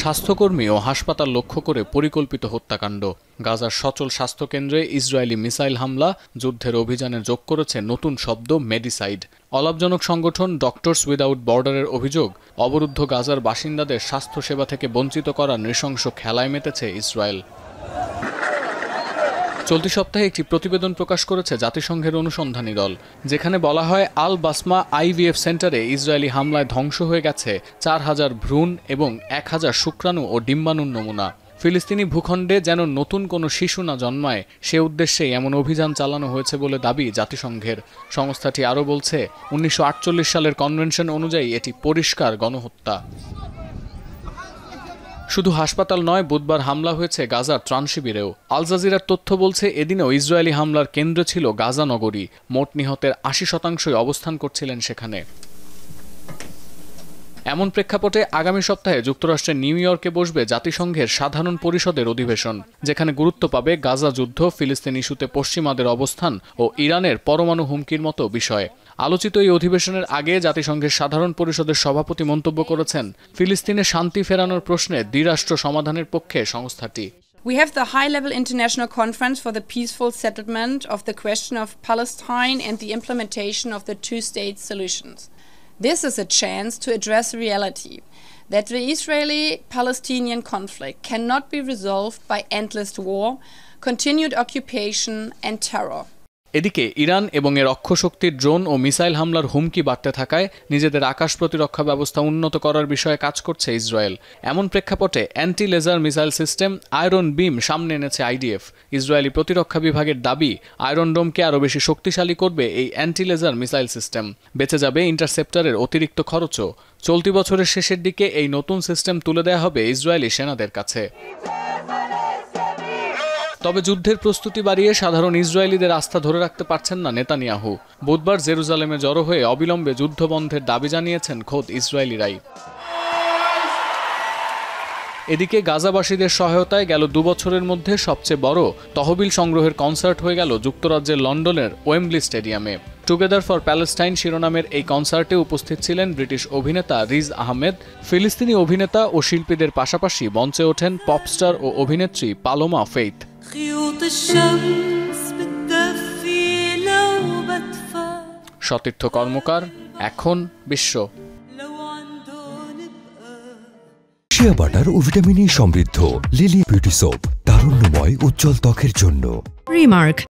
স্বাস্থ্যকর্মী ও হাসপাতাল লক্ষ্য করে পরিকল্পিত হত্যাকাণ্ড। গাজার সচল স্বাস্থ্যকেন্দ্রে ইসরায়েলি মিসাইল হামলা যুদ্ধের অভিযানে যোগ করেছে নতুন শব্দ মেডিসাইড। অলাভজনক সংগঠন ডক্টরস উইদাউট বর্ডারের অভিযোগ, অবরুদ্ধ গাজার বাসিন্দাদের স্বাস্থ্যসেবা থেকে বঞ্চিত করার নৃশংস খেলায় মেতেছে ইসরায়েল। চলতি সপ্তাহে একটি প্রতিবেদন প্রকাশ করেছে জাতিসংঘের অনুসন্ধানী দল, যেখানে বলা হয় আল বাসমা আইভিএফ সেন্টারে ইসরায়েলি হামলায় ধ্বংস হয়ে গেছে 4000 ভ্রূণ এবং 1000 শুক্রাণু ও ডিম্বাণুর নমুনা। ফিলিস্তিনি ভূখণ্ডে যেন নতুন কোনো শিশু না জন্মায় সে উদ্দেশ্যেই এমন অভিযান চালানো হয়েছে বলে দাবি জাতিসংঘের। সংস্থাটি আরও বলছে 1948 সালের কনভেনশন অনুযায়ী এটি পরিষ্কার গণহত্যা। শুধু হাসপাতাল নয়, বুধবার হামলা হয়েছে গাজার ত্রাণ শিবিরেও। আল জাজিরার তথ্য বলছে এদিনেও ইসরায়েলি হামলার কেন্দ্র ছিল গাজা নগরী। মোট নিহতের 80% অবস্থান করছিলেন সেখানে। এমন প্রেক্ষাপটে আগামী সপ্তাহে যুক্তরাষ্ট্রের নিউ ইয়র্কে বসবে জাতিসংঘের সাধারণ পরিষদের অধিবেশন, যেখানে গুরুত্ব পাবে গাজা যুদ্ধ, ফিলিস্তিন ইস্যুতে পশ্চিমাদের অবস্থান ও ইরানের পরমাণু হুমকির মতো বিষয়। আলোচিত এই অধিবেশনের আগে জাতিসংঘের সাধারণ পরিষদের সভাপতি মন্তব্য করেছেন, ফিলিস্তিনে শান্তি ফেরানোর প্রশ্নে দ্বিরাষ্ট্র সমাধানের পক্ষে সংস্থাটি। We have the high-level international conference for the peaceful settlement of the question of Palestine and the implementation of the two-state solutions. This is a chance to address reality that the Israeli-Palestinian conflict cannot be resolved by endless war, continued occupation and terror. এদিকে Iran এবং এর অক্ষশক্তির drone ও missile হামলার হুমকি বাড়তে থাকায় নিজেদের আকাশ প্রতিরক্ষা ব্যবস্থা উন্নত করার বিষয়ে কাজ করছে ইসরায়েল। এমন প্রেক্ষাপটে anti laser missile system iron beam সামনে এনেছে আইডিএফ। ইসরায়েলি প্রতিরক্ষা বিভাগের দাবি, আয়রন ডোমকে আরও বেশি শক্তিশালী করবে এই অ্যান্টি লেজার মিসাইল সিস্টেম। বেঁচে যাবে ইন্টারসেপ্টরের অতিরিক্ত খরচও। চলতি বছরের শেষের দিকে এই নতুন সিস্টেম তুলে দেওয়া হবে ইসরায়েলি সেনাদের কাছে। তবে যুদ্ধের প্রস্তুতি বাড়িয়ে সাধারণ ইসরায়েলিদের আস্থা ধরে রাখতে পারছেন না নেতানিয়াহু। বুধবার জেরুজালেমে জড়ো হয়ে অবিলম্বে যুদ্ধবন্ধের দাবি জানিয়েছেন খোদ ইসরায়েলিরাই। এদিকে গাজাবাসীদের সহায়তায় গেল 2 বছরের মধ্যে সবচেয়ে বড় তহবিল সংগ্রহের কনসার্ট হয়ে গেল যুক্তরাজ্যের লন্ডনের ওয়েম্বলি স্টেডিয়ামে। টুগেদার ফর প্যালেস্টাইন শিরোনামের এই কনসার্টে উপস্থিত ছিলেন ব্রিটিশ অভিনেতা রিজ আহমেদ। ফিলিস্তিনি অভিনেতা ও শিল্পীদের পাশাপাশি মঞ্চে ওঠেন পপস্টার ও অভিনেত্রী পালোমা ফেইথ। সতীর্থ কর্মকার, এখন বিশ্ব। শিয়া বাটার ও ভিটামিন ই সমৃদ্ধ লিলি বিউটি সোপ, তারুণ্যময় উজ্জ্বল ত্বকের জন্য। রিমার্ক।